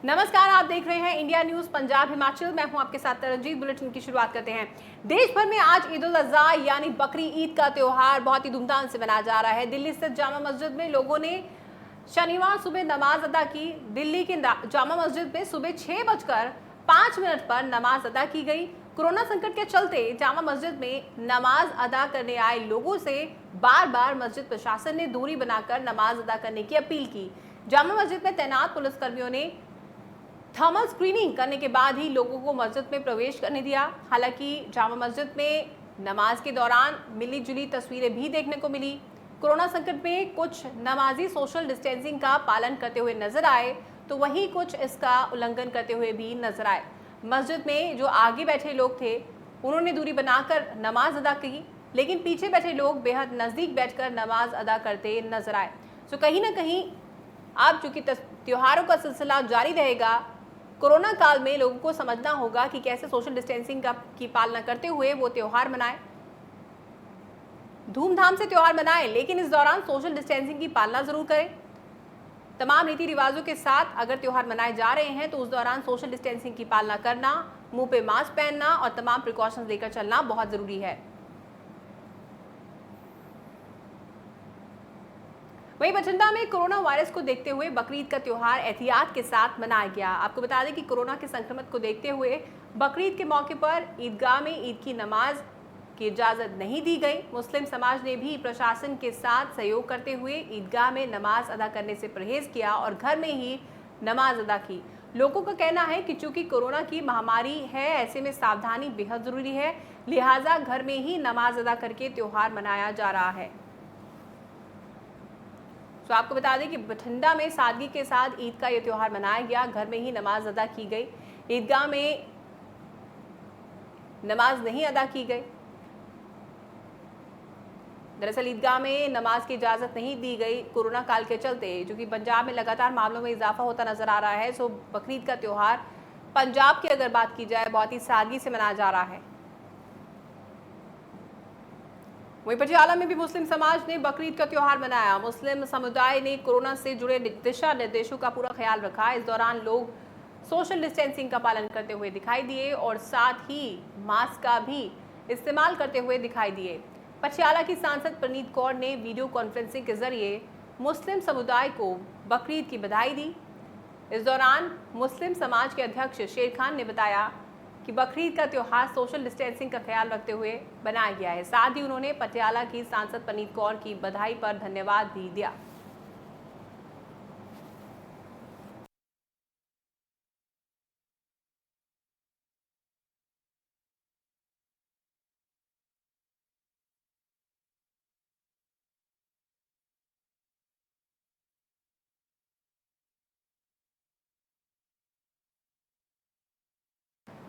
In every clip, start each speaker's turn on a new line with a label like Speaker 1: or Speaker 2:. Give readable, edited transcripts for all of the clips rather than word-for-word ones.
Speaker 1: नमस्कार, आप देख रहे हैं इंडिया न्यूज पंजाब हिमाचल। मैं हूं आपके साथ तरनजीत। बुलेटिन की शुरुआत करते हैं। देश भर में आज ईद उल अजहा यानी बकरी ईद का त्योहार बहुत ही धूमधाम से मनाया जा रहा है। दिल्ली स्थित जामा मस्जिद में लोगों ने शनिवार सुबह नमाज अदा की। दिल्ली की जामा मस्जिद में सुबह 6:05 पर नमाज अदा की गई। कोरोना संकट के चलते जामा मस्जिद में नमाज अदा करने आए लोगों से बार बार मस्जिद प्रशासन ने दूरी बनाकर नमाज अदा करने की अपील की। जामा मस्जिद में तैनात पुलिसकर्मियों ने थर्मल स्क्रीनिंग करने के बाद ही लोगों को मस्जिद में प्रवेश करने दिया। हालांकि जामा मस्जिद में नमाज के दौरान मिली जुली तस्वीरें भी देखने को मिली। कोरोना संकट में कुछ नमाजी सोशल डिस्टेंसिंग का पालन करते हुए नजर आए, तो वहीं कुछ इसका उल्लंघन करते हुए भी नजर आए। मस्जिद में जो आगे बैठे लोग थे उन्होंने दूरी बनाकर नमाज अदा की, लेकिन पीछे बैठे लोग बेहद नज़दीक बैठकर नमाज अदा करते नजर आए। तो कहीं ना कहीं अब चूंकि त्योहारों का सिलसिला जारी रहेगा, कोरोना काल में लोगों को समझना होगा कि कैसे सोशल डिस्टेंसिंग की पालना करते हुए वो त्योहार मनाएं, धूमधाम से त्योहार मनाएं, लेकिन इस दौरान सोशल डिस्टेंसिंग की पालना जरूर करें। तमाम रीति रिवाजों के साथ अगर त्योहार मनाए जा रहे हैं तो उस दौरान सोशल डिस्टेंसिंग की पालना करना, मुंह पे मास्क पहनना और तमाम प्रिकॉशंस लेकर चलना बहुत जरूरी है। वहीं बठिंडा में कोरोना वायरस को देखते हुए बकरीद का त्योहार एहतियात के साथ मनाया गया। आपको बता दें कि कोरोना के संक्रमण को देखते हुए बकरीद के मौके पर ईदगाह में ईद की नमाज की इजाज़त नहीं दी गई। मुस्लिम समाज ने भी प्रशासन के साथ सहयोग करते हुए ईदगाह में नमाज अदा करने से परहेज किया और घर में ही नमाज अदा की। लोगों का कहना है कि चूंकि कोरोना की महामारी है, ऐसे में सावधानी बेहद ज़रूरी है, लिहाजा घर में ही नमाज अदा करके त्योहार मनाया जा रहा है। तो आपको बता दें कि बठिंडा में सादगी के साथ ईद का ये त्यौहार मनाया गया। घर में ही नमाज अदा की गई, ईदगाह में नमाज नहीं अदा की गई। दरअसल ईदगाह में नमाज की इजाज़त नहीं दी गई कोरोना काल के चलते, क्योंकि पंजाब में लगातार मामलों में इजाफा होता नजर आ रहा है। सो बकरीद का त्यौहार पंजाब की अगर बात की जाए बहुत ही सादगी से मनाया जा रहा है। वहीं पटियाला में भी मुस्लिम समाज ने बकरीद का त्योहार मनाया। मुस्लिम समुदाय ने कोरोना से जुड़े दिशा निर्देशों का पूरा ख्याल रखा। इस दौरान लोग सोशल डिस्टेंसिंग का पालन करते हुए दिखाई दिए और साथ ही मास्क का भी इस्तेमाल करते हुए दिखाई दिए। पटियाला की सांसद प्रनीत कौर ने वीडियो कॉन्फ्रेंसिंग के जरिए मुस्लिम समुदाय को बकरीद की बधाई दी। इस दौरान मुस्लिम समाज के अध्यक्ष शेर खान ने बताया कि बकरीद का त्योहार सोशल डिस्टेंसिंग का ख्याल रखते हुए बनाया गया है। साथ ही उन्होंने पटियाला की सांसद प्रनीत कौर की बधाई पर धन्यवाद भी दिया।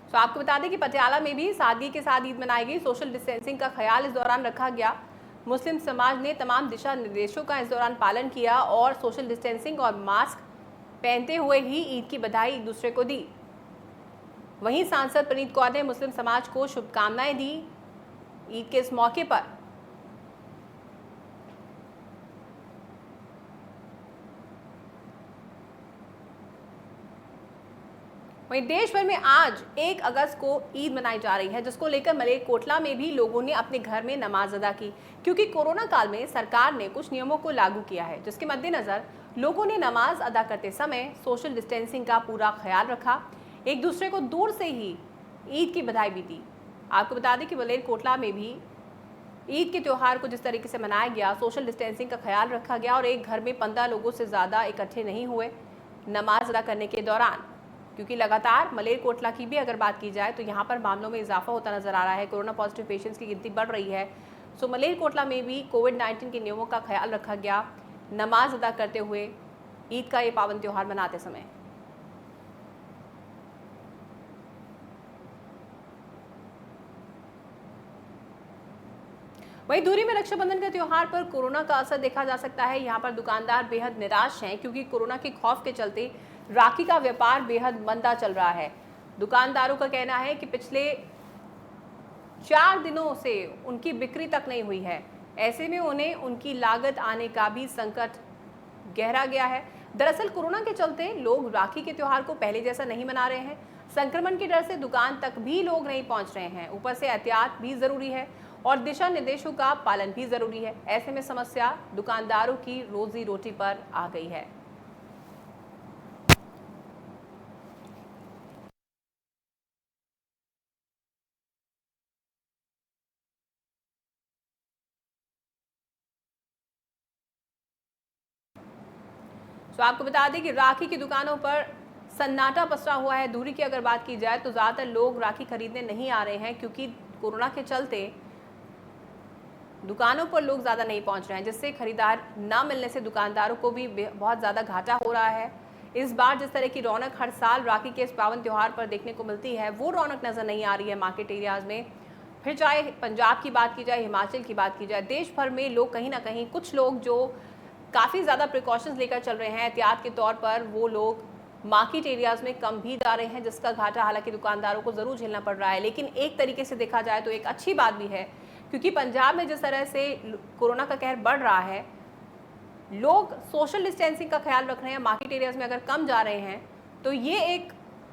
Speaker 1: तो आपको बता दें कि पटियाला में भी सादगी के साथ ईद मनाई गई। सोशल डिस्टेंसिंग का ख्याल इस दौरान रखा गया। मुस्लिम समाज ने तमाम दिशा निर्देशों का इस दौरान पालन किया और सोशल डिस्टेंसिंग और मास्क पहनते हुए ही ईद की बधाई एक दूसरे को दी। वहीं सांसद प्रनीत कौर ने मुस्लिम समाज को शुभकामनाएं दी ईद के इस मौके पर। वहीं देश भर में आज 1 अगस्त को ईद मनाई जा रही है, जिसको लेकर मलेरकोटला में भी लोगों ने अपने घर में नमाज अदा की, क्योंकि कोरोना काल में सरकार ने कुछ नियमों को लागू किया है, जिसके मद्देनजर लोगों ने नमाज अदा करते समय सोशल डिस्टेंसिंग का पूरा ख्याल रखा, एक दूसरे को दूर से ही ईद की बधाई भी दी। आपको बता दें कि मलेरकोटला में भी ईद के त्यौहार को जिस तरीके से मनाया गया, सोशल डिस्टेंसिंग का ख्याल रखा गया और एक घर में 15 लोगों से ज़्यादा इकट्ठे नहीं हुए नमाज अदा करने के दौरान, क्योंकि लगातार मलेरकोटला की भी अगर बात की जाए तो यहाँ पर मामलों में इजाफा होता नजर आ रहा है। कोरोना पॉजिटिव पेशेंट्स की गिनती बढ़ रही है। सो मलेरकोटला में भी कोविड-19 के नियमों का ख्याल रखा गया नमाज अदा करते हुए ईद का ये पावन त्यौहार मनाते समय। वहीं दूरी में रक्षाबंधन के त्योहार पर कोरोना का असर देखा जा सकता है। यहाँ पर दुकानदार बेहद निराश हैं, क्योंकि कोरोना के खौफ के चलते राखी का व्यापार बेहद मंदा चल रहा है। दुकानदारों का कहना है कि पिछले 4 दिनों से उनकी बिक्री तक नहीं हुई है। ऐसे में उन्हें उनकी लागत आने का भी संकट गहरा गया है। दरअसल कोरोना के चलते लोग राखी के त्योहार को पहले जैसा नहीं मना रहे हैं। संक्रमण के डर से दुकान तक भी लोग नहीं पहुंच रहे हैं। ऊपर से एहतियात भी जरूरी है और दिशा निर्देशों का पालन भी जरूरी है। ऐसे में समस्या दुकानदारों की रोजी रोटी पर आ गई है। तो आपको बता दें कि राखी की दुकानों पर सन्नाटा पसरा हुआ है। दूरी की अगर बात की जाए तो ज़्यादातर लोग राखी खरीदने नहीं आ रहे हैं, क्योंकि कोरोना के चलते दुकानों पर लोग ज़्यादा नहीं पहुंच रहे हैं, जिससे खरीदार ना मिलने से दुकानदारों को भी बहुत ज़्यादा घाटा हो रहा है। इस बार जिस तरह की रौनक हर साल राखी के इस पावन त्यौहार पर देखने को मिलती है, वो रौनक नज़र नहीं आ रही है मार्केट एरियाज़ में। फिर चाहे पंजाब की बात की जाए, हिमाचल की बात की जाए, देश भर में लोग कहीं ना कहीं, कुछ लोग जो काफ़ी ज़्यादा प्रिकॉशंस लेकर चल रहे हैं एहतियात के तौर पर, वो लोग मार्केट एरियाज़ में कम भी जा रहे हैं, जिसका घाटा हालांकि दुकानदारों को ज़रूर झेलना पड़ रहा है। लेकिन एक तरीके से देखा जाए तो एक अच्छी बात भी है, क्योंकि पंजाब में जिस तरह से कोरोना का कहर बढ़ रहा है, लोग सोशल डिस्टेंसिंग का ख्याल रख रहे हैं। मार्केट एरियाज़ में अगर कम जा रहे हैं तो ये एक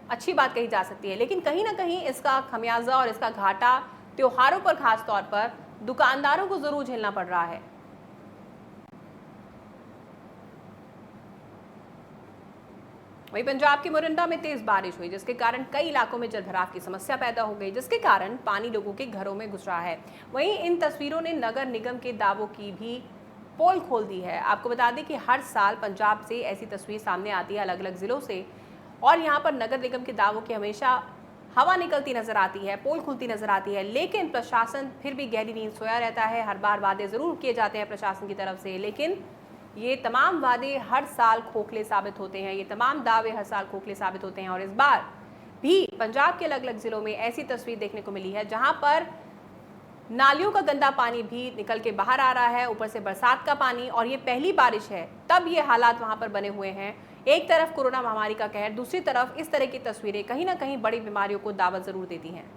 Speaker 1: अच्छी बात कही जा सकती है। लेकिन कहीं ना कहीं इसका खमियाजा और इसका घाटा त्योहारों पर खास तौर पर दुकानदारों को ज़रूर झेलना पड़ रहा है। वहीं पंजाब के मोरिंडा में तेज बारिश हुई, जिसके कारण कई इलाकों में जलभराव की समस्या पैदा हो गई, जिसके कारण पानी लोगों के घरों में घुस रहा है। वहीं इन तस्वीरों ने नगर निगम के दावों की भी पोल खोल दी है। आपको बता दें कि हर साल पंजाब से ऐसी तस्वीर सामने आती है अलग अलग जिलों से, और यहाँ पर नगर निगम के दावों की हमेशा हवा निकलती नजर आती है, पोल खुलती नजर आती है। लेकिन प्रशासन फिर भी गहरी नींद सोया रहता है। हर बार वादे जरूर किए जाते हैं प्रशासन की तरफ से, लेकिन ये तमाम वादे हर साल खोखले साबित होते हैं, ये तमाम दावे हर साल खोखले साबित होते हैं। और इस बार भी पंजाब के अलग अलग जिलों में ऐसी तस्वीर देखने को मिली है, जहां पर नालियों का गंदा पानी भी निकल के बाहर आ रहा है, ऊपर से बरसात का पानी, और ये पहली बारिश है तब ये हालात वहां पर बने हुए हैं। एक तरफ कोरोना महामारी का कहर, दूसरी तरफ इस तरह की तस्वीरें कहीं ना कहीं बड़ी बीमारियों को दावत जरूर देती हैं।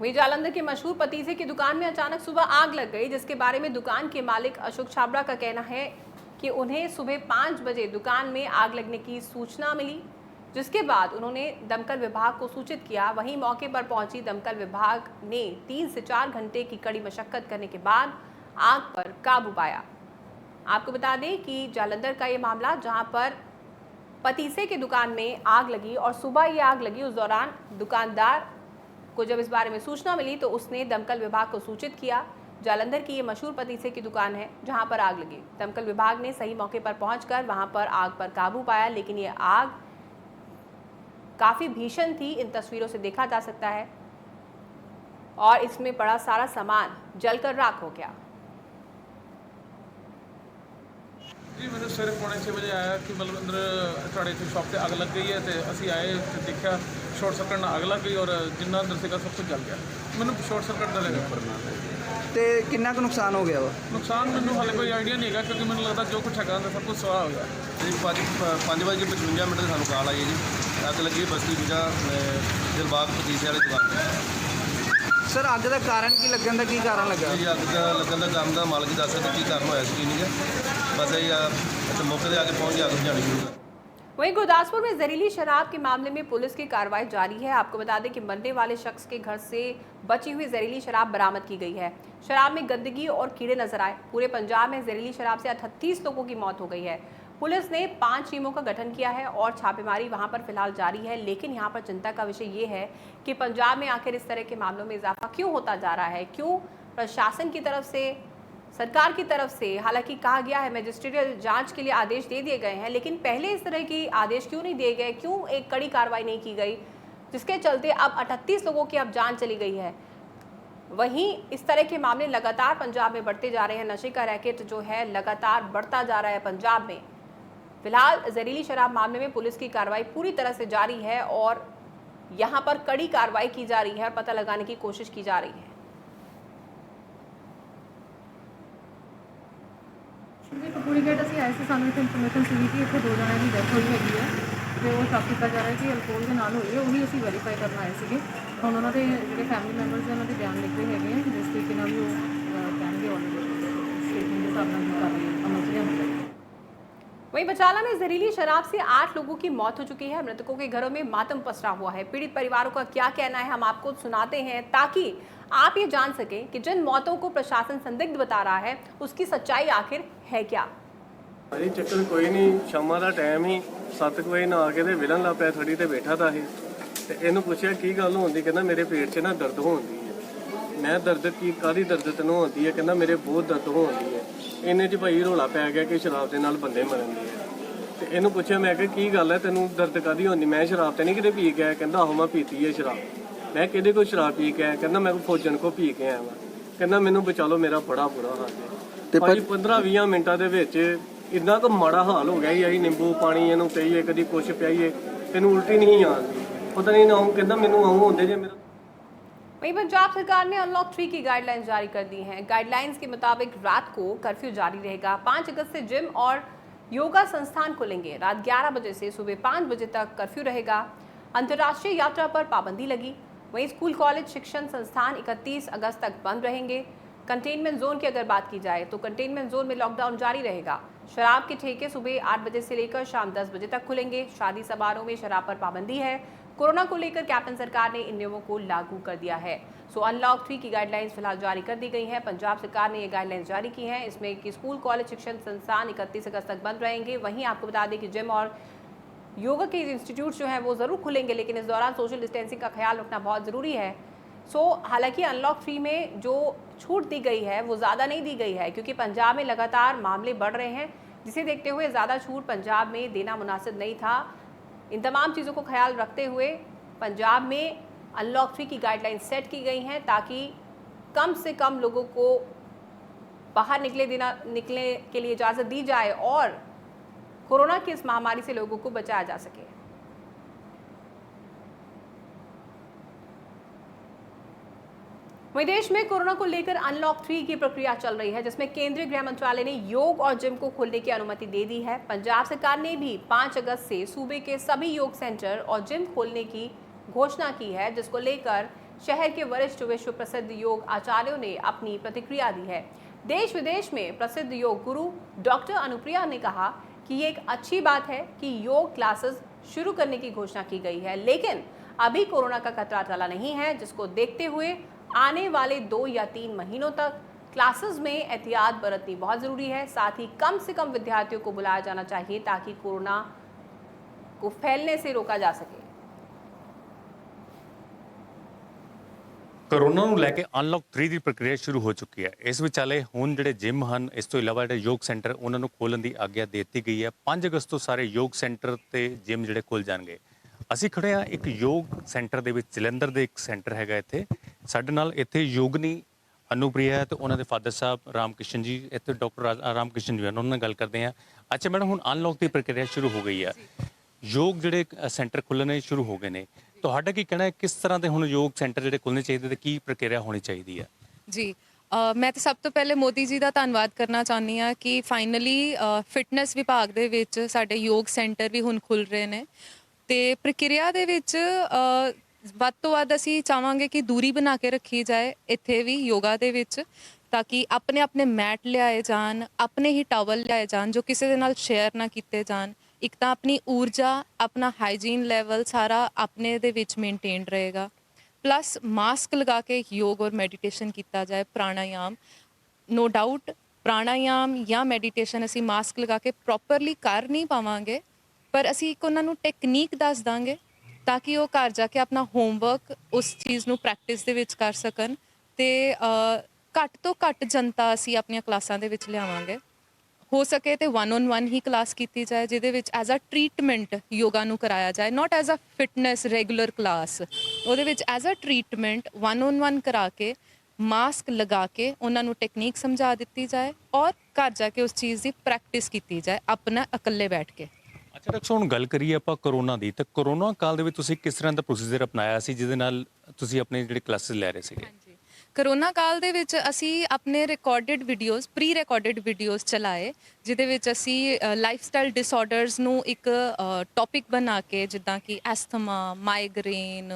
Speaker 1: वहीं जालंधर के मशहूर पतीसे की दुकान में अचानक सुबह आग लग गई, जिसके बारे में दुकान के मालिक अशोक छाबड़ा का कहना है कि उन्हें सुबह 5 बजे दुकान में आग लगने की सूचना मिली, जिसके बाद उन्होंने दमकल विभाग को सूचित किया। वहीं मौके पर पहुंची दमकल विभाग ने 3 से 4 घंटे की कड़ी मशक्कत करने के बाद आग पर काबू पाया। आपको बता दें कि जालंधर का ये मामला, जहां पर पतीसे की दुकान में आग लगी और सुबह ये आग लगी, उस दौरान दुकानदार को जब इस बारे में सूचना मिली तो उसने दमकल विभाग को सूचित किया। जालंधर की ये मशहूर पतीसे की दुकान है जहां पर आग लगी। दमकल विभाग ने सही मौके पर पहुंचकर वहां पर आग पर काबू पाया, लेकिन ये आग काफ़ी भीषण थी, इन तस्वीरों से देखा जा सकता है, और इसमें पड़ा सारा सामान जलकर राख हो गया।
Speaker 2: जी मैंने सवेरे 6:45 वजे आया कि मतलब अंदर साढ़े इतने शॉप से आग लग गई है, तो असी आए तो देखा शॉर्ट सर्किट आग लग गई और जिन्ना अंदर से सब कुछ जल गया। मैंने शॉर्ट सर्किट का लगा।
Speaker 3: तो कितना का नुकसान हो गया वा?
Speaker 2: नुकसान मैंने हाले कोई आइडिया नहीं है, क्योंकि मैंने लगता जो कुछ है अंदर सब कुछ स्वाह हो गया।
Speaker 4: जी 5:55 मिनट से कॉल आई है जी, अग लगी बस्ती दूजा दिलबाग पतीसे वाली दुकान पर।
Speaker 3: सर अग का कारण की लगन का की कारण लगा?
Speaker 4: जी अग का लगन का कारण का मालिक दस सकते की कारण होया की नहीं है, बस यही मौके पर आके पहुँच के अग बुझानी शुरू है।
Speaker 1: वहीं गुरदासपुर में जहरीली शराब के मामले में पुलिस की कार्रवाई जारी है। आपको बता दें कि मरने वाले शख्स के घर से बची हुई जहरीली शराब बरामद की गई है। शराब में गंदगी और कीड़े नजर आए। पूरे पंजाब में जहरीली शराब से 38 लोगों की मौत हो गई है। पुलिस ने 5 टीमों का गठन किया है और छापेमारी वहां पर फिलहाल जारी है। लेकिन यहाँ पर चिंता का विषय ये है कि पंजाब में आखिर इस तरह के मामलों में इजाफा क्यों होता जा रहा है, क्यों प्रशासन की तरफ से, सरकार की तरफ से, हालांकि कहा गया है मजिस्ट्रियल जांच के लिए आदेश दे दिए गए हैं, लेकिन पहले इस तरह की आदेश क्यों नहीं दिए गए, क्यों एक कड़ी कार्रवाई नहीं की गई, जिसके चलते अब 38 लोगों की अब जान चली गई है। वहीं इस तरह के मामले लगातार पंजाब में बढ़ते जा रहे हैं। नशे का रैकेट जो है लगातार बढ़ता जा रहा है पंजाब में। फिलहाल जहरीली शराब मामले में पुलिस की कार्रवाई पूरी तरह से जारी है और यहाँ पर कड़ी कार्रवाई की जा रही है और पता लगाने की कोशिश की जा रही है।
Speaker 5: कपूरी गेट ਅਸੀਂ ਆਏ ਸੀ, ਸਾਨੂੰ ਇੱਥੇ ਇਨਫੋਰਮੇਸ਼ਨ ਸੀ ਕਿ ਇੱਥੇ 2 ਜਣਿਆਂ ਦੀ ਡੈਥ ਹੋਈ ਹੈਗੀ ਹੈ ਤੇ ਉਹ ਸ਼ੱਕ ਕੀਤਾ ਜਾ ਰਿਹਾ ਕਿ ਅਲਕੋਹਲ ਦੇ ਨਾਲ ਹੋਈ ਹੈ। ਉਹੀ ਅਸੀਂ ਵੈਰੀਫਾਈ ਕਰਨ ਆਏ ਸੀਗੇ। ਹੁਣ ਉਹਨਾਂ ਦੇ ਜਿਹੜੇ ਫੈਮਿਲੀ ਮੈਂਬਰਸ ਨੇ ਉਹਨਾਂ ਦੇ ਬਿਆਨ ਲਿਖ ਰਹੇ ਹੈਗੇ ਆ, ਜਿਸ ਤਰੀਕੇ ਨਾਲ ਵੀ ਉਹ ਕਹਿਣਗੇ ਕਾਰਨਾਂ ਦੀ ਕਾਰਵਾਈ ਅਮਲ 'ਚ ਲਿਆਂਦੀ ਜਾਵੇਗੀ।
Speaker 1: वहीं बचाला में जहरीली शराब से 8 लोगों की मौत हो चुकी है। मृतकों के घरों में मातम पसरा हुआ है। पीड़ित परिवारों का क्या कहना है हम आपको सुनाते हैं, ताकि आप ये जान सकें कि जिन मौतों को प्रशासन संदिग्ध बता रहा है उसकी सच्चाई आखिर है क्या।
Speaker 6: ਭਾਜੀ ਚੱਕਰ ਕੋਈ ਨਹੀਂ, ਸ਼ਾਮਾਂ ਦਾ ਟਾਈਮ ਹੀ 7 ਵਜੇ ਨਾ ਆ ਕੇ ਤੇ ਵਿਲਣ ਲੱਗ ਪਿਆ ਥੜੀ ਤੇ ਬੈਠਾ ਤਾਂ ਸੀ ਤੇ ਇਹਨੂੰ ਪੁੱਛਿਆ ਕੀ ਗੱਲ ਹੁੰਦੀ, ਕਹਿੰਦਾ ਮੇਰੇ ਪੇਟ 'ਚ ਨਾ ਦਰਦ ਹੁੰਦੀ ਹੈ। ਮੈਂ ਦਰਦ ਕੀ ਕਾਹਦੀ ਦਰਦ ਤੈਨੂੰ ਹੁੰਦੀ ਹੈ, ਕਹਿੰਦਾ ਮੇਰੇ ਬਹੁਤ ਦਰਦ ਹੁੰਦੀ ਹੈ। ਇੰਨੇ 'ਚ ਭਾਈ ਰੌਲਾ ਪੈ ਗਿਆ ਕਿ ਸ਼ਰਾਬ ਦੇ ਨਾਲ ਬੰਦੇ ਮਰਨ ਦੇ ਆ। ਤੇ ਇਹਨੂੰ ਪੁੱਛਿਆ ਮੈਂ ਕਿ ਕੀ ਗੱਲ ਹੈ ਤੈਨੂੰ ਦਰਦ ਕਾਹਦੀ ਹੁੰਦੀ, ਮੈਂ ਸ਼ਰਾਬ ਤੇ ਨਹੀਂ ਕਿਤੇ ਪੀ ਕੇ ਆਇਆ, ਕਹਿੰਦਾ ਆਹੋ ਮੈਂ ਪੀਤੀ ਹੈ ਸ਼ਰਾਬ। ਮੈਂ ਕਿਹਦੇ ਕੋਲ ਸ਼ਰਾਬ ਪੀ ਕੇ ਆਇਆ, ਕਹਿੰਦਾ ਮੈਂ ਫੌਜਣ ਕੋ ਪੀ ਕੇ ਆਇਆ ਵਾ, ਕਹਿੰਦਾ ਮੈਨੂੰ ਬਚਾ ਲਓ ਮੇਰਾ ਬੜਾ ਬੁਰਾ ਹਾਲ ਹੈ।
Speaker 3: ਤੇ
Speaker 6: ਭਾਜੀ 15-20 ਮਿੰਟਾਂ ਦੇ ਵਿੱਚ ਇੰਨਾ ਕੁ ਮਾੜਾ ਹਾਲ ਹੋ ਗਿਆ ਹੀ ਅਸੀਂ ਨਿੰਬੂ ਪਾਣੀ ਇਹਨੂੰ ਪੀਈਏ, ਕਦੀ ਕੁਛ ਪਿਆਈਏ, ਇਹਨੂੰ ਉਲਟੀ ਨਹੀਂ ਆਉਂਦੀ, ਪਤਾ ਨਹੀਂ ਨਾ ਕਹਿੰਦਾ ਮੈਨੂੰ ਆਉਂ ਹੁੰਦੇ ਜੇ ਮੇਰਾ।
Speaker 1: वहीं पंजाब सरकार ने अनलॉक 3 की गाइडलाइंस जारी कर दी हैं। गाइडलाइंस के मुताबिक रात को कर्फ्यू जारी रहेगा। 5 अगस्त से जिम और योगा संस्थान खुलेंगे। रात 11 बजे से सुबह 5 बजे तक कर्फ्यू रहेगा। अंतर्राष्ट्रीय यात्रा पर पाबंदी लगी। वहीं स्कूल कॉलेज शिक्षण संस्थान 31 अगस्त तक बंद रहेंगे। कंटेनमेंट जोन की अगर बात की जाए तो कंटेनमेंट जोन में लॉकडाउन जारी रहेगा। शराब के ठेके सुबह 8 बजे से लेकर शाम 10 बजे तक खुलेंगे। शादी समारोह में शराब पर पाबंदी है। कोरोना को लेकर कैप्टन सरकार ने इन नियमों को लागू कर दिया है। सो अनलॉक 3 की गाइडलाइंस फिलहाल जारी कर दी गई हैं। पंजाब सरकार ने ये गाइडलाइंस जारी की हैं। इसमें कि स्कूल कॉलेज शिक्षण संस्थान 31 अगस्त तक बंद रहेंगे। वहीं आपको बता दें कि जिम और योगा के इंस्टीट्यूट जो हैं वो ज़रूर खुलेंगे, लेकिन इस दौरान सोशल डिस्टेंसिंग का ख्याल रखना बहुत ज़रूरी है। सो हालांकि अनलॉक 3 में जो छूट दी गई है वो ज़्यादा नहीं दी गई है, क्योंकि पंजाब में लगातार मामले बढ़ रहे हैं, जिसे देखते हुए ज़्यादा छूट पंजाब में देना मुनासिब नहीं था। इन तमाम चीज़ों को ख्याल रखते हुए पंजाब में अनलॉक 3 की गाइडलाइंस सेट की गई हैं, ताकि कम से कम लोगों को बाहर निकलने के लिए इजाज़त दी जाए और कोरोना की इस महामारी से लोगों को बचाया जा सके। वहीं देश में कोरोना को लेकर अनलॉक 3 की प्रक्रिया चल रही है, जिसमें केंद्रीय गृह मंत्रालय ने योग और जिम को खोलने की अनुमति दे दी है। पंजाब सरकार ने भी 5 अगस्त से सूबे के सभी योग सेंटर और जिम खोलने की घोषणा की है, जिसको लेकर शहर के वरिष्ठ विश्व प्रसिद्ध योग आचार्यों ने अपनी प्रतिक्रिया दी है। देश विदेश में प्रसिद्ध योग गुरु डॉक्टर अनुप्रिया ने कहा कि ये एक अच्छी बात है कि योग क्लासेस शुरू करने की घोषणा की गई है, लेकिन अभी कोरोना का खतरा टला नहीं है, जिसको देखते हुए आने वाले 2 या 3 महीनों तक क्लासेस में एहतियात बरतनी बहुत ज़रूरी है। साथ ही कम से कम विद्यार्थियों को बुलाया जाना चाहिए, ताकि कोरोना को फैलने से रोका जा सके।
Speaker 7: ਕੋਰੋਨਾ ਨੂੰ ਲੈ ਕੇ ਅਨਲੌਕ 3 ਦੀ ਪ੍ਰਕਿਰਿਆ ਸ਼ੁਰੂ ਹੋ ਚੁੱਕੀ ਹੈ। ਇਸ ਵਿਚਾਲੇ ਹੁਣ ਜਿਹੜੇ ਜਿਮ ਹਨ, ਇਸ ਤੋਂ ਇਲਾਵਾ ਜਿਹੜੇ ਯੋਗ ਸੈਂਟਰ, ਉਹਨਾਂ ਨੂੰ ਖੋਲ੍ਹਣ ਦੀ ਆਗਿਆ ਦੇ ਦਿੱਤੀ ਗਈ ਹੈ। 5 ਅਗਸਤ ਤੋਂ ਸਾਰੇ ਯੋਗ ਸੈਂਟਰ ਤੇ ਜਿਮ ਜਿਹੜੇ ਖੁੱਲ੍ਹ ਜਾਣਗੇ। ਅਸੀਂ ਖੜੇ ਹਾਂ ਇੱਕ ਯੋਗ ਸੈਂਟਰ ਦੇ ਵਿੱਚ, ਜਲੰਧਰ ਦੇ ਇੱਕ ਸੈਂਟਰ ਹੈਗਾ ਇੱਥੇ। ਸਾਡੇ ਨਾਲ ਇੱਥੇ ਯੋਗਨੀ ਅਨੁਪ੍ਰਿਆ ਹੈ ਤੇ ਉਹਨਾਂ ਦੇ ਫਾਦਰ ਸਾਹਿਬ ਰਾਮ ਕ੍ਰਿਸ਼ਨ ਜੀ, ਇੱਥੇ ਡਾਕਟਰ ਰਾਮ ਕ੍ਰਿਸ਼ਨ ਜੀ ਹਨ, ਉਹਨਾਂ ਨਾਲ ਗੱਲ ਕਰਦੇ ਹਾਂ। ਅੱਛਾ ਮੈਡਮ, ਹੁਣ ਅਨਲੌਕ ਦੀ ਪ੍ਰਕਿਰਿਆ ਸ਼ੁਰੂ ਹੋ ਗਈ ਹੈ, ਯੋਗ ਜਿਹੜੇ ਸੈਂਟਰ ਖੁੱਲ੍ਹਣੇ ਸ਼ੁਰੂ ਹੋ ਗਏ ਨੇ, ਤੁਹਾਡਾ ਕੀ ਕਹਿਣਾ ਹੈ, ਕਿਸ ਤਰ੍ਹਾਂ ਦੇ ਹੁਣ ਯੋਗ ਸੈਂਟਰ ਜਿਹੜੇ ਖੁੱਲ੍ਹਣੇ ਚਾਹੀਦੇ ਤੇ ਕੀ ਪ੍ਰਕਿਰਿਆ ਹੋਣੀ ਚਾਹੀਦੀ ਹੈ?
Speaker 8: ਜੀ ਮੈਂ ਤਾਂ ਸਭ ਤੋਂ ਪਹਿਲੇ ਮੋਦੀ ਜੀ ਦਾ ਧੰਨਵਾਦ ਕਰਨਾ ਚਾਹੁੰਦੀ ਹਾਂ ਕਿ ਫਾਈਨਲੀ ਫਿਟਨੈਸ ਵਿਭਾਗ ਦੇ ਵਿੱਚ ਸਾਡੇ ਯੋਗ ਸੈਂਟਰ ਵੀ ਹੁਣ ਖੁੱਲ੍ਹ ਰਹੇ ਨੇ। ਤੇ ਪ੍ਰਕਿਰਿਆ ਦੇ ਵਿੱਚ ਵੱਧ ਤੋਂ ਵੱਧ ਅਸੀਂ ਚਾਹਾਂਗੇ ਕਿ ਦੂਰੀ ਬਣਾ ਕੇ ਰੱਖੀ ਜਾਏ ਇੱਥੇ ਵੀ ਯੋਗਾ ਦੇ ਵਿੱਚ, ਤਾਂ ਕਿ ਆਪਣੇ ਆਪਣੇ ਮੈਟ ਲਿਆਏ ਜਾਣ, ਆਪਣੇ ਹੀ ਟਾਵਲ ਲਿਆਏ ਜਾਣ ਜੋ ਕਿਸੇ ਦੇ ਨਾਲ ਸ਼ੇਅਰ ਨਾ ਕੀਤੇ ਜਾਣ। ਇੱਕ ਤਾਂ ਆਪਣੀ ਊਰਜਾ, ਆਪਣਾ ਹਾਈਜੀਨ ਲੈਵਲ ਸਾਰਾ ਆਪਣੇ ਦੇ ਵਿੱਚ ਮੇਨਟੇਨ ਰਹੇਗਾ। ਪਲੱਸ ਮਾਸਕ ਲਗਾ ਕੇ ਯੋਗ ਔਰ ਮੈਡੀਟੇਸ਼ਨ ਕੀਤਾ ਜਾਏ, ਪ੍ਰਾਣਾਯਾਮ। ਨੋ ਡਾਊਟ ਪ੍ਰਾਣਾਯਾਮ ਜਾਂ ਮੈਡੀਟੇਸ਼ਨ ਅਸੀਂ ਮਾਸਕ ਲਗਾ ਕੇ ਪ੍ਰੋਪਰਲੀ ਕਰ ਨਹੀਂ ਪਾਵਾਂਗੇ, ਪਰ ਅਸੀਂ ਇੱਕ ਉਹਨਾਂ ਨੂੰ ਟੈਕਨੀਕ ਦੱਸ ਦਾਂਗੇ ਤਾਂ ਕਿ ਉਹ ਘਰ ਜਾ ਕੇ ਆਪਣਾ ਹੋਮਵਰਕ ਉਸ ਚੀਜ਼ ਨੂੰ ਪ੍ਰੈਕਟਿਸ ਦੇ ਵਿੱਚ ਕਰ ਸਕਣ। ਅਤੇ ਘੱਟ ਤੋਂ ਘੱਟ ਜਨਤਾ ਅਸੀਂ ਆਪਣੀਆਂ ਕਲਾਸਾਂ ਦੇ ਵਿੱਚ ਲਿਆਵਾਂਗੇ। ਹੋ ਸਕੇ ਤੇ 1-on-1 ਹੀ ਕਲਾਸ ਕੀਤੀ ਜਾਏ, ਜਿਹਦੇ ਵਿੱਚ ਐਜ਼ ਅ ਟਰੀਟਮੈਂਟ ਯੋਗਾ ਨੂੰ ਕਰਾਇਆ ਜਾਏ, not as a fitness regular class. ਉਹਦੇ ਵਿੱਚ ਐਜ਼ ਅ ਟਰੀਟਮੈਂਟ 1-on-1 ਕਰਾ ਕੇ, ਮਾਸਕ ਲਗਾ ਕੇ ਉਹਨਾਂ ਨੂੰ ਟੈਕਨੀਕ ਸਮਝਾ ਦਿੱਤੀ ਜਾਏ ਔਰ ਘਰ ਜਾ ਕੇ ਉਸ ਚੀਜ਼ ਦੀ ਪ੍ਰੈਕਟਿਸ ਕੀਤੀ ਜਾਏ ਆਪਣਾ ਇਕੱਲੇ ਬੈਠ ਕੇ।
Speaker 7: ਅੱਛਾ ਡਾਕਟਰ, ਹੁਣ ਗੱਲ ਕਰੀਏ ਆਪਾਂ ਕੋਰੋਨਾ ਦੀ, ਤਾਂ ਕੋਰੋਨਾ ਕਾਲ ਦੇ ਵਿੱਚ ਤੁਸੀਂ ਕਿਸ ਤਰ੍ਹਾਂ ਦਾ ਪ੍ਰੋਸੀਜਰ ਅਪਣਾਇਆ ਸੀ ਜਿਹਦੇ ਨਾਲ ਤੁਸੀਂ ਆਪਣੇ ਜਿਹੜੇ ਕਲਾਸਿਸ ਲੈ ਰਹੇ ਸੀਗੇ?
Speaker 8: ਹਾਂਜੀ, ਕਰੋਨਾ ਕਾਲ ਦੇ ਵਿੱਚ ਅਸੀਂ ਆਪਣੇ recorded videos, pre recorded videos ਚਲਾਏ, ਜਿਹਦੇ ਵਿੱਚ ਅਸੀਂ ਲਾਈਫਸਟਾਈਲ ਡਿਸਆਰਡਰਸ ਨੂੰ ਇੱਕ ਟੌਪਿਕ ਬਣਾ ਕੇ, ਜਿੱਦਾਂ ਕਿ asthma, migraine,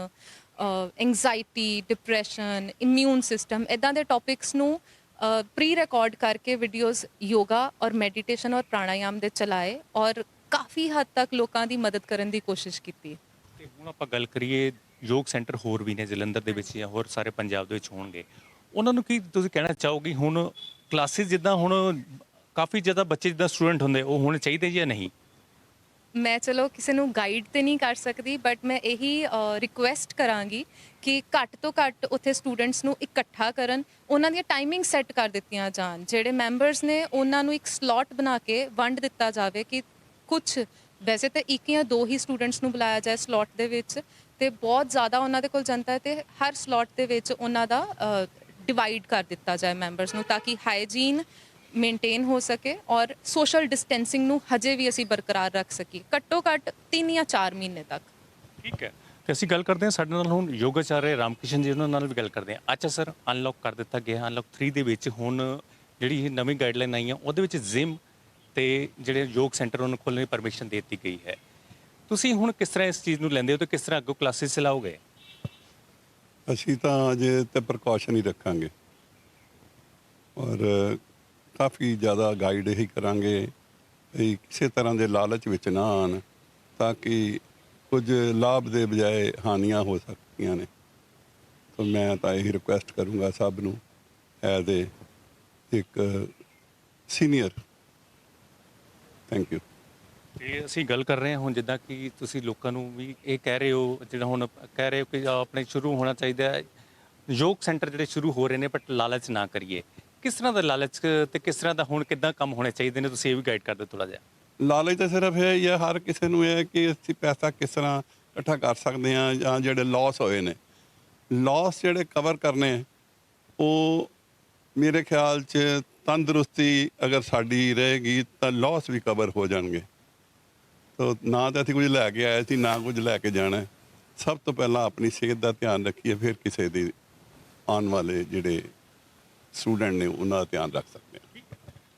Speaker 8: anxiety, depression, immune system, ਇੱਦਾਂ ਦੇ ਟੌਪਿਕਸ ਨੂੰ प्री रिकॉर्ड करके वीडियोस योगा और मैडिटेशन और प्राणायाम ਦੇ ਚਲਾਏ ਔਰ ਕਾਫੀ ਹੱਦ ਤੱਕ ਲੋਕਾਂ ਦੀ ਮਦਦ ਕਰਨ ਦੀ ਕੋਸ਼ਿਸ਼ ਕੀਤੀ।
Speaker 7: ਤੇ ਹੁਣ ਆਪਾਂ ਗੱਲ ਕਰੀਏ ਯੋਗ ਸੈਂਟਰ ਹੋਰ ਵੀ ਨੇ ਜਲੰਧਰ ਦੇ ਵਿੱਚ ਜਾਂ ਹੋਰ ਸਾਰੇ ਪੰਜਾਬ ਦੇ ਵਿੱਚ ਹੋਣਗੇ, ਉਹਨਾਂ ਨੂੰ ਕੀ ਤੁਸੀਂ ਕਹਿਣਾ ਚਾਹੋਗੇ? ਹੁਣ ਕਲਾਸਿਸ ਜਿੱਦਾਂ ਹੁਣ ਕਾਫੀ ਜ਼ਿਆਦਾ ਬੱਚੇ ਜਿੱਦਾਂ ਸਟੂਡੈਂਟ ਹੁੰਦੇ ਉਹ ਹੋਣੇ ਚਾਹੀਦੇ ਜਾਂ ਨਹੀਂ?
Speaker 8: ਮੈਂ ਚਲੋ ਕਿਸੇ ਨੂੰ ਗਾਈਡ ਤੇ ਨਹੀਂ ਕਰ ਸਕਦੀ, ਬਟ ਮੈਂ ਇਹੀ ਰਿਕੁਐਸਟ ਕਰਾਂਗੀ ਕਿ ਘੱਟ ਤੋਂ ਘੱਟ ਉੱਥੇ ਸਟੂਡੈਂਟਸ ਨੂੰ ਇਕੱਠਾ ਕਰਨ, ਉਹਨਾਂ ਦੀਆਂ ਟਾਈਮਿੰਗ ਸੈੱਟ ਕਰ ਦਿੱਤੀਆਂ ਜਾਣ। ਜਿਹੜੇ ਮੈਂਬਰਸ ਨੇ ਉਹਨਾਂ ਨੂੰ ਇੱਕ ਸਲੋਟ ਬਣਾ ਕੇ ਵੰਡ ਦਿੱਤਾ ਜਾਵੇ ਕਿ ਕੁਝ ਵੈਸੇ ਤਾਂ ਇੱਕ ਜਾਂ ਦੋ ਹੀ ਸਟੂਡੈਂਟਸ ਨੂੰ ਬੁਲਾਇਆ ਜਾਏ ਸਲੋਟ ਦੇ ਵਿੱਚ, ਤੇ ਬਹੁਤ ਜ਼ਿਆਦਾ ਉਹਨਾਂ ਦੇ ਕੋਲ ਜਨਤਾ ਹੈ ਤੇ ਹਰ ਸਲੋਟ ਦੇ ਵਿੱਚ ਉਹਨਾਂ ਦਾ ਡਿਵਾਈਡ ਕਰ ਦਿੱਤਾ ਜਾਏ ਮੈਂਬਰਸ ਨੂੰ, ਤਾਂ ਕਿ ਹਾਈਜੀਨ ਮੇਨਟੇਨ ਹੋ ਸਕੇ ਔਰ ਸੋਸ਼ਲ ਡਿਸਟੈਂਸਿੰਗ ਨੂੰ ਹਜੇ ਵੀ ਅਸੀਂ ਬਰਕਰਾਰ ਰੱਖ ਸਕੀਏ ਘੱਟੋ ਘੱਟ 3 ਜਾਂ 4 ਮਹੀਨੇ ਤੱਕ।
Speaker 7: ਠੀਕ ਹੈ, ਤੇ ਅਸੀਂ ਗੱਲ ਕਰਦੇ ਹਾਂ ਸਾਡੇ ਨਾਲ ਹੁਣ ਯੋਗਾਚਾਰਿਆ ਰਾਮਕ੍ਰਿਸ਼ਨ ਜੀ, ਉਹਨਾਂ ਨਾਲ ਵੀ ਗੱਲ ਕਰਦੇ ਹਾਂ। ਅੱਛਾ ਸਰ, ਅਨਲੌਕ ਕਰ ਦਿੱਤਾ ਗਿਆ, ਅਨਲੌਕ 3 ਦੇ ਵਿੱਚ ਹੁਣ ਜਿਹੜੀ ਇਹ ਨਵੀਂ ਗਾਈਡਲਾਈਨ ਆਈ ਆ ਉਹਦੇ ਵਿੱਚ ਜਿਮ ਤੇ ਜਿਹੜੇ ਯੋਗ ਸੈਂਟਰ ਉਹਨਾਂ ਖੋਲ੍ਹਣ ਦੀ ਪਰਮਿਸ਼ਨ ਦੇ ਦਿੱਤੀ ਗਈ ਹੈ। ਤੁਸੀਂ ਹੁਣ ਕਿਸ ਤਰ੍ਹਾਂ ਇਸ ਚੀਜ਼ ਨੂੰ ਲੈਂਦੇ ਹੋ ਤੇ ਕਿਸ ਤਰ੍ਹਾਂ ਅੱਗੋਂ ਕਲਾਸਿਸ ਚਲਾਓਗੇ?
Speaker 9: ਅਸੀਂ ਤਾਂ ਅਜੇ ਤੇ ਪ੍ਰੀਕਾਸ਼ਨ ਹੀ ਰੱਖਾਂਗੇ ਔਰ ਕਾਫੀ ਜ਼ਿਆਦਾ ਗਾਈਡ ਹੀ ਕਰਾਂਗੇ ਵੀ ਕਿਸੇ ਤਰ੍ਹਾਂ ਦੇ ਲਾਲਚ ਵਿੱਚ ਨਾ ਆਉਣ, ਤਾਂ ਕਿ ਕੁਝ ਲਾਭ ਦੇ ਬਜਾਏ ਹਾਨੀਆਂ ਹੋ ਸਕਦੀਆਂ ਨੇ। ਤਾਂ ਮੈਂ ਤਾਂ ਇਹੀ ਰਿਕੁਐਸਟ ਕਰੂੰਗਾ ਸਭ ਨੂੰ ਐਜ਼ ਏ ਇੱਕ ਸੀਨੀਅਰ। Thank you.
Speaker 7: ਤੇ ਅਸੀਂ ਗੱਲ ਕਰ ਰਹੇ ਹਾਂ ਹੁਣ ਜਿੱਦਾਂ ਕਿ ਤੁਸੀਂ ਲੋਕਾਂ ਨੂੰ ਵੀ ਇਹ ਕਹਿ ਰਹੇ ਹੋ, ਜਿਹੜਾ ਹੁਣ ਕਹਿ ਰਹੇ ਹੋ ਕਿ ਆਪਣੇ ਸ਼ੁਰੂ ਹੋਣਾ ਚਾਹੀਦਾ ਹੈ ਯੋਗ ਸੈਂਟਰ ਜਿਹੜੇ ਸ਼ੁਰੂ ਹੋ ਰਹੇ ਨੇ, ਬਟ ਲਾਲਚ ਨਾ ਕਰੀਏ। ਕਿਸ ਤਰ੍ਹਾਂ ਦਾ ਲਾਲਚ ਤੇ ਕਿਸ ਤਰ੍ਹਾਂ ਦਾ ਹੁਣ ਕਿੱਦਾਂ ਕੰਮ ਹੋਣੇ ਚਾਹੀਦੇ ਨੇ, ਤੁਸੀਂ ਇਹ ਵੀ ਗਾਈਡ ਕਰ ਦਿਓ ਥੋੜ੍ਹਾ ਜਿਹਾ।
Speaker 9: ਲਾਲਚ ਤਾਂ ਸਿਰਫ ਇਹ ਹੀ ਹੈ, ਹਰ ਕਿਸੇ ਨੂੰ ਇਹ ਹੈ ਕਿ ਅਸੀਂ ਪੈਸਾ ਕਿਸ ਤਰ੍ਹਾਂ ਇਕੱਠਾ ਕਰ ਸਕਦੇ ਹਾਂ, ਜਾਂ ਜਿਹੜੇ ਲਾਸ ਹੋਏ ਨੇ ਲਾਸ ਜਿਹੜੇ ਕਵਰ ਕਰਨੇ, ਉਹ ਮੇਰੇ ਖਿਆਲ 'ਚ ਤੰਦਰੁਸਤੀ ਅਗਰ ਸਾਡੀ ਰਹੇਗੀ ਤਾਂ ਲਾਸ ਵੀ ਕਵਰ ਹੋ ਜਾਣਗੇ। ਤਾਂ ਨਾ ਤਾਂ ਅਸੀਂ ਕੁਝ ਲੈ ਕੇ ਆਏ ਸੀ, ਨਾ ਕੁਝ ਲੈ ਕੇ ਜਾਣਾ। ਸਭ ਤੋਂ ਪਹਿਲਾਂ ਆਪਣੀ ਸਿਹਤ ਦਾ ਧਿਆਨ ਰੱਖੀਏ, ਫਿਰ ਕਿਸੇ ਦੀ ਆਉਣ ਵਾਲੇ ਜਿਹੜੇ ਸਟੂਡੈਂਟ ਨੇ ਉਹਨਾਂ ਦਾ ਧਿਆਨ ਰੱਖ ਸਕਦੇ ਹਾਂ।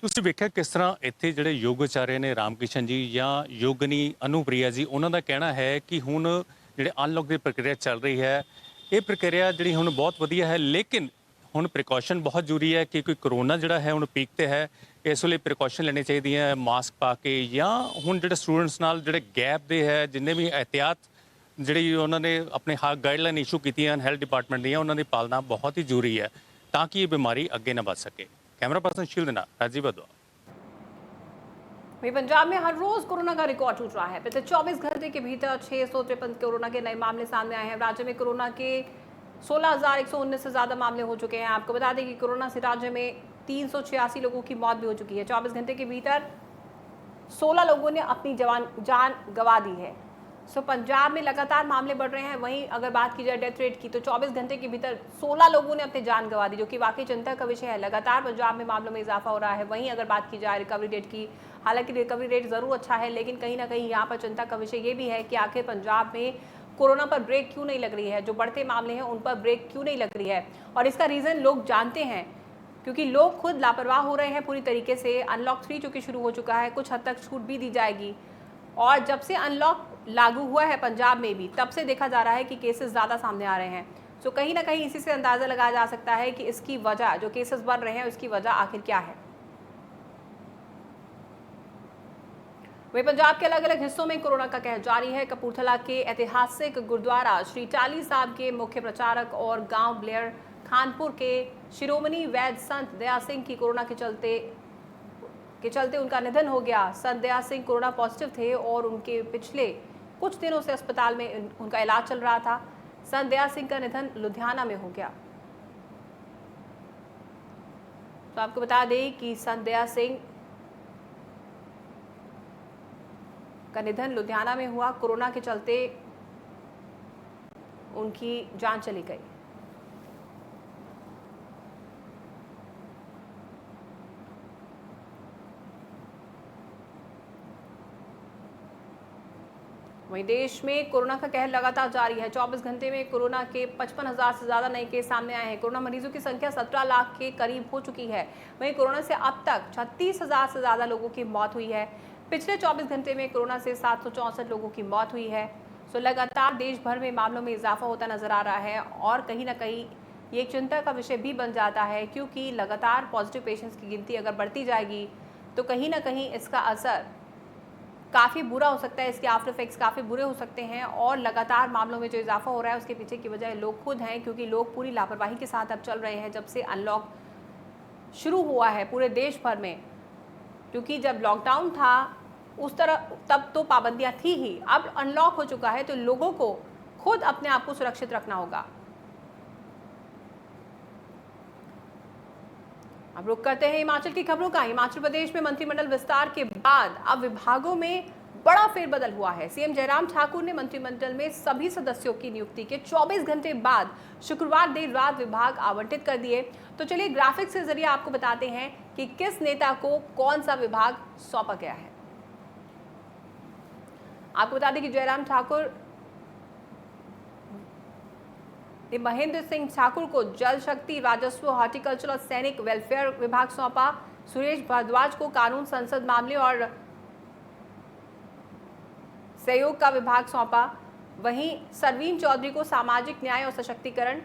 Speaker 7: ਤੁਸੀਂ ਵੇਖਿਆ ਕਿਸ ਤਰ੍ਹਾਂ ਇੱਥੇ ਜਿਹੜੇ ਯੋਗਾਚਾਰਿਆ ਨੇ ਰਾਮਕ੍ਰਿਸ਼ਨ ਜੀ ਜਾਂ ਯੋਗਨੀ ਅਨੁਪ੍ਰਿਆ ਜੀ, ਉਹਨਾਂ ਦਾ ਕਹਿਣਾ ਹੈ ਕਿ ਹੁਣ ਜਿਹੜੇ ਅਨਲੌਕ ਦੀ ਪ੍ਰਕਿਰਿਆ ਚੱਲ ਰਹੀ ਹੈ, ਇਹ ਪ੍ਰਕਿਰਿਆ ਜਿਹੜੀ ਹੁਣ ਬਹੁਤ ਵਧੀਆ ਹੈ, ਲੇਕਿਨ ਹੁਣ ਪ੍ਰੀਕਾਸ਼ਨ ਬਹੁਤ ਜ਼ਰੂਰੀ ਹੈ ਕਿਉਂਕਿ ਕਰੋਨਾ ਜਿਹੜਾ ਹੈ ਹੁਣ ਪੀਕ ਤੇ ਹੈ। ਇਸ ਵੇਲੇ ਪ੍ਰੀਕਾਸ਼ਨ ਲੈਣੇ ਚਾਹੀਦੀਆਂ, ਮਾਸਕ ਪਾ ਕੇ, ਜਾਂ ਹੁਣ ਜਿਹੜੇ ਸਟੂਡੈਂਟਸ ਨਾਲ ਜਿਹੜੇ ਗੈਪ ਦੇ ਹੈ, ਜਿੰਨੇ ਵੀ ਇਹਤਿਆਤ ਜਿਹੜੀ ਉਹਨਾਂ ਨੇ ਆਪਣੇ ਗਾਈਡਲਾਈਨ ਇਸ਼ੂ ਕੀਤੀਆਂ ਹੈਲਥ ਡਿਪਾਰਟਮੈਂਟ ਦੀਆਂ, ਉਹਨਾਂ ਦੀ ਪਾਲਣਾ ਬਹੁਤ ਹੀ ਜ਼ਰੂਰੀ ਹੈ ਤਾਂ ਕਿ ਇਹ ਬਿਮਾਰੀ ਅੱਗੇ ਨਾ ਵੱਧ सके। कैमरा पर्सन शील देना राजीव अद्वा।
Speaker 1: वहीं पंजाब में हर रोज कोरोना का रिकॉर्ड टूट रहा है। पिछले 24 घंटे के भीतर 653 कोरोना के नए मामले सामने आए हैं। राज्य में कोरोना के 16,119 से ज्यादा मामले हो चुके हैं। आपको बता दें कि कोरोना से राज्य में 386 लोगों की मौत भी हो चुकी है। 24 घंटे के भीतर 16 लोगों ने अपनी जान गंवा दी है। पंजाब में लगातार मामले बढ़ रहे हैं। वहीं अगर बात की जाए डेथ रेट की, तो 24 घंटे के भीतर 16 लोगों ने अपनी जान गंवा दी, जो कि वाकई चिंता का विषय है। लगातार पंजाब में मामलों में इजाफा हो रहा है। वहीं अगर बात की जाए रिकवरी रेट की, हालांकि रिकवरी रेट ज़रूर अच्छा है, लेकिन कहीं ना कहीं यहाँ पर चिंता का विषय ये भी है कि आखिर पंजाब में कोरोना पर ब्रेक क्यों नहीं लग रही है। जो बढ़ते मामले हैं उन पर ब्रेक क्यों नहीं लग रही है, और इसका रीज़न लोग जानते हैं, क्योंकि लोग खुद लापरवाह हो रहे हैं पूरी तरीके से। अनलॉक 3 चूँकि शुरू हो चुका है, कुछ हद तक छूट भी दी जाएगी, और जब से अनलॉक लागू हुआ है पंजाब में भी, तब से देखा जा रहा है कि केसेस ज़्यादा सामने आ रहे हैं। तो कहीं ना कहीं इसी से अंदाज़ा लगाया जा सकता है कि इसकी वजह, जो केसेस बढ़ रहे हैं, उसकी वजह आखिर क्या है। वहीं पंजाब के अलग अलग हिस्सों में कोरोना का कहर जारी है। कपूरथला के ऐतिहासिक गुरुद्वारा श्री टाली साहब के मुख्य प्रचारक और गांव ब्लेयर खानपुर के शिरोमणि वैद्य संत दया सिंह की कोरोना के चलते उनका निधन हो गया। संत दया सिंह कोरोना पॉजिटिव थे और उनके पिछले कुछ दिनों से अस्पताल में उनका इलाज चल रहा था। संत दया सिंह का निधन लुधियाना में हो गया। तो आपको बता दें कि संत दया सिंह का निधन लुधियाना में हुआ। कोरोना के चलते उनकी जान चली गई। वहीं देश में कोरोना का कहर लगातार जारी है। 24 घंटे में कोरोना के 55,000 से ज़्यादा नए केस सामने आए हैं। कोरोना मरीजों की संख्या 17 लाख के करीब हो चुकी है। वहीं कोरोना से अब तक 36,000 से ज़्यादा लोगों की मौत हुई है। पिछले 24 घंटे में कोरोना से 764 लोगों की मौत हुई है। लगातार देश भर में मामलों में इजाफा होता नजर आ रहा है, और कहीं ना कहीं ये एक चिंता का विषय भी बन जाता है, क्योंकि लगातार पॉजिटिव पेशेंट्स की गिनती अगर बढ़ती जाएगी तो कहीं ना कहीं इसका असर काफ़ी बुरा हो सकता है, इसके आफ्टर इफेक्ट्स काफ़ी बुरे हो सकते हैं। और लगातार मामलों में जो इजाफा हो रहा है उसके पीछे की वजह लोग खुद हैं, क्योंकि लोग पूरी लापरवाही के साथ अब चल रहे हैं जब से अनलॉक शुरू हुआ है पूरे देश भर में। क्योंकि जब लॉकडाउन था उस तरह तब तो पाबंदियां थी ही, अब अनलॉक हो चुका है तो लोगों को खुद अपने आप को सुरक्षित रखना होगा। अब रुक करते हैं हिमाचल की खबरों का। हिमाचल प्रदेश में मंत्रिमंडल विस्तार के बाद अब विभागों में बड़ा फेरबदल हुआ है। सीएम जयराम ठाकुर ने मंत्रिमंडल में सभी सदस्यों की नियुक्ति के 24 घंटे बाद शुक्रवार देर रात विभाग आवंटित कर दिए। तो चलिए ग्राफिक्स के जरिए आपको बताते हैं कि किस नेता को कौन सा विभाग सौंपा गया है। आपको बता दें कि जयराम ठाकुर महेंद्र सिंह ठाकुर को जल शक्ति, राजस्व, हॉर्टिकल्चर और सैनिक वेलफेयर विभाग सौंपा। सुरेश भारद्वाज को कानून, संसद मामले और सहयोग का विभाग सौंपा। वहीं सरवीन चौधरी को सामाजिक न्याय और सशक्तिकरण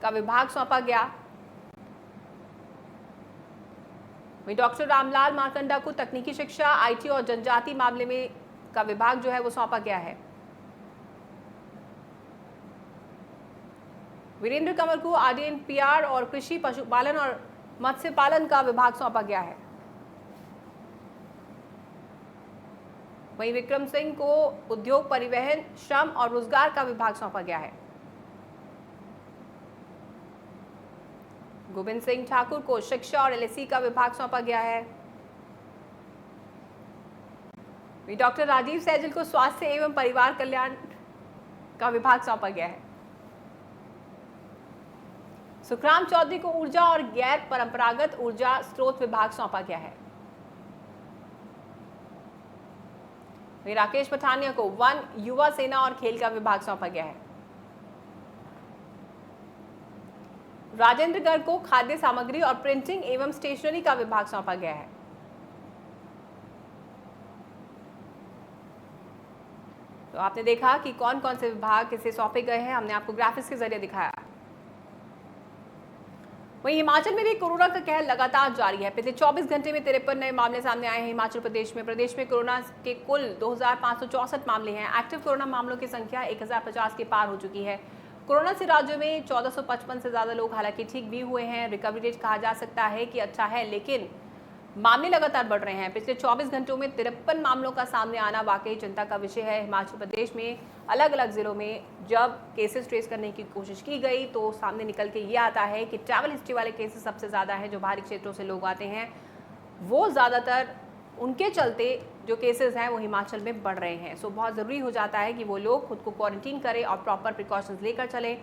Speaker 1: का विभाग सौंपा गया। वहीं डॉक्टर रामलाल मारकंडा को तकनीकी शिक्षा, आईटी और जनजाति मामले में का विभाग जो है वो सौंपा गया है। वीरेंद्र कंवर को आरडीएन, पीआर और कृषि, पशुपालन और मत्स्य पालन का विभाग सौंपा गया है। वहीं विक्रम सिंह को उद्योग, परिवहन, श्रम और रोजगार का विभाग सौंपा गया है। गोविंद सिंह ठाकुर को शिक्षा और एलएसी का विभाग सौंपा गया है। डॉक्टर राजीव सैजल को स्वास्थ्य एवं परिवार कल्याण का विभाग सौंपा गया है। सुखराम चौधरी को ऊर्जा और गैर परंपरागत ऊर्जा स्रोत विभाग सौंपा गया है। राकेश पठानिया को वन, युवा सेना और खेल का विभाग सौंपा गया है। राजेंद्र गर्ग को खाद्य सामग्री और प्रिंटिंग एवं स्टेशनरी का विभाग सौंपा गया है। तो आपने देखा कि कौन कौन से विभाग किसे सौंपे गए हैं, हमने आपको ग्राफिक्स के जरिए दिखाया। वहीं हिमाचल में भी कोरोना का कहर लगातार जारी है। पिछले 24 घंटे में 53 नए मामले सामने आए हैं हिमाचल प्रदेश में। प्रदेश में कोरोना के कुल 2564 मामले हैं। एक्टिव कोरोना मामलों की संख्या 1050 के पार हो चुकी है। कोरोना से राज्यों में 1455 से ज्यादा लोग हालांकि ठीक भी हुए हैं। रिकवरी रेट कहा जा सकता है कि अच्छा है, लेकिन मामले लगातार बढ़ रहे हैं। पिछले 24 घंटों में 53 मामलों का सामने आना वाकई चिंता का विषय है। हिमाचल प्रदेश में अलग अलग जिलों में जब केसेस ट्रेस करने की कोशिश की गई तो सामने निकल के ये आता है कि ट्रैवल हिस्ट्री वाले केसेस सबसे ज़्यादा हैं। जो बाहरी क्षेत्रों से लोग आते हैं वो ज़्यादातर उनके चलते जो केसेस हैं वो हिमाचल में बढ़ रहे हैं। सो बहुत ज़रूरी हो जाता है कि वो लोग खुद को क्वारंटीन करें और प्रॉपर प्रिकॉशंस लेकर चलें।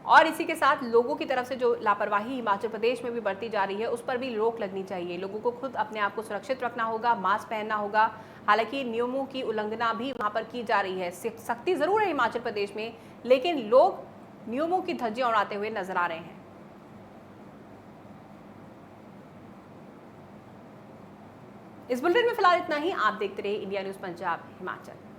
Speaker 1: और इसी के साथ लोगों की तरफ से जो लापरवाही हिमाचल प्रदेश में भी बढ़ती जा रही है उस पर भी रोक लगनी चाहिए। लोगों को खुद अपने आप को सुरक्षित रखना होगा, मास्क पहनना होगा। हालांकि नियमों की उल्लंघना भी वहां पर की जा रही है। सख्ती जरूर है हिमाचल प्रदेश में, लेकिन लोग नियमों की धज्जियां उड़ाते हुए नजर आ रहे हैं। इस बुलेटिन में फिलहाल इतना ही। आप देखते रहिए इंडिया न्यूज पंजाब हिमाचल।